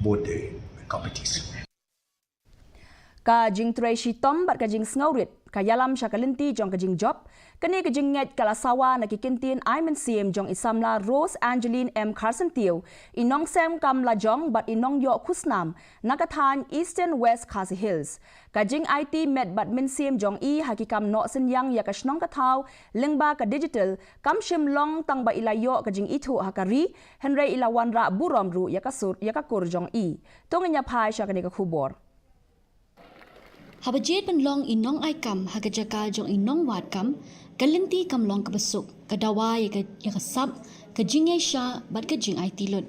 both the competition. Ka jing tray shitom bat ka jing snaurit ka yalam sya ka Lynti jong ka jing job kani ka Jingiaid kala sawa na kikintin Mynsiem jong Samla Rose Angeline M Kharsyntiew inong sem kam la jong bat inong yo kusnam nakathan Eastern West KHASI Hills ka jing IT met bat Mynsiem jong hakikam no senyang ya ka snong ka thau lengba ka digital kam shim long tang ba ilayo ka jing itu hakari henry ilawan ra burom ru ya ka kur jong tongnya phai sya kani ka khubor Habajet ban long inong ay kam hagajaka jong inong wat kam Lynti kam long kabasuk kadawa ya ka sab ka Jingiaid sha bat ka jing ay tilot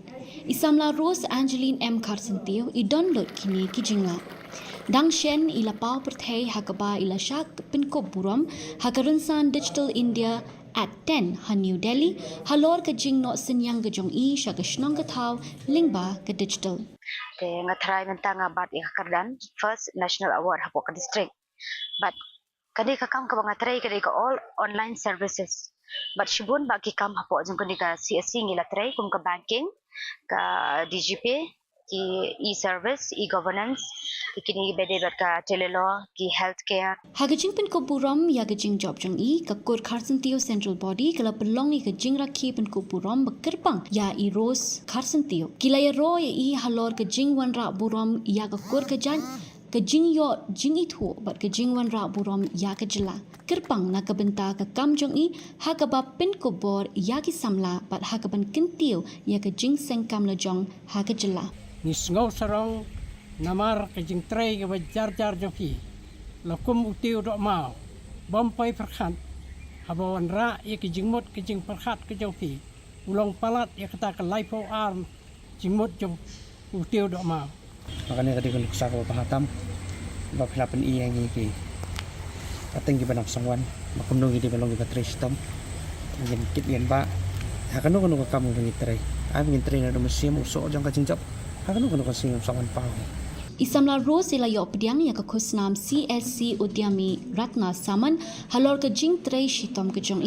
Samla Rose Angeline M Kharsyntiew idon lot kini ki jingla dang shen ila pau perthai hakaba ila sha pinkop buram hakarunsan Digital India at 10 ha New Delhi halor ka jing no senyang ka jong sha ka shnong ka thau lingba ka digital nga try mentang bat ikardan first national award hapo ka district but kadi ka kam ka nga try kadi ka all online services but shibun ba ki kam hapo jung kadi ka CSC ngila try kum ka banking ka DGP ki e-service e-governance kini bede bat ka telelaw ki healthcare hagajing pen ko buram ya gajing job jong ka kur Kharsyntiew central body kala pelong ka jing rakhi pen ko buram bekerpang ya Rose Kharsyntiew kilaya ro ya halor ka jing wan ra buram ya ka kur ka jan ka jing yo jing itu bat ka jing wan ra buram ya ka jela kerpang na ka benta ka kam jong ha ka ba pen ko bor ya ki samla bat ha ka ban kintiu ya ka jing seng kam la jong ha ka jela ni sngo sarong namar ka jing tray ka jar jofi lakum utiu do mau bompai perkhat habawan ra ya ka jing mot ka jing perkhat ka jofi ulong palat ya kata ka lipo arm jing mot jong utiu do mau makanya kadi kun sa ko pahatam ba pelapen yang iki ating gibanap sangwan makumno gidi balong giba trace tom ngin kit yan ba hakano kuno ka kamu ngi tray ay ngin tray na do Mynsiem uso jang ka jing job hakano kuno ka sing sangwan pa Samla Rose ila yo pediang ya ka khusnam CSC Udyami Ratna Saman halor ka jing tray shitom ka jong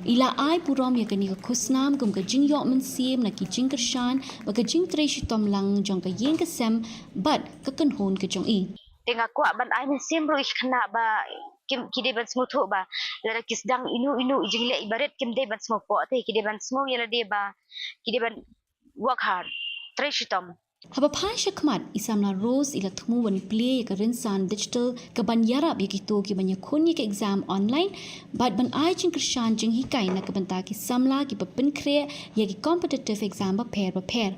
ila ai purom ya ka ni ka khusnam kum ka jing yo Mynsiem na ki jing kershan ba ka jing tray shitom lang jong ka yeng ka sem bat ka kanhon ka jong tenga ko ban ai Mynsiem ro ikhna ba kim kide ban smuto ba lara kisdang inu jingle ibaret kim de ban smopo te kide ban smo yala de ba kide ban work hard tray shitom haba phai shakmat Samla Rose ila thumu wan play ka rinsan digital ka ban yarab yakito ki ban yakhon ka exam online but ban ai jing krishan jing hikai na ka banta ki samla ki papin kre ya ki competitive exam ba pair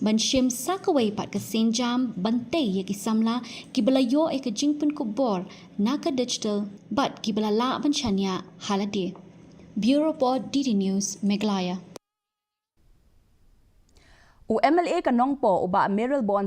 ban shim sakaway pat ka senjam bante ya ki samla ki bala yo ka jing pun ko bor na ka digital but ki bala la ban chanya halade Bureau Report DD News Meghalaya U MLA ka nongpo uba Meryl Bon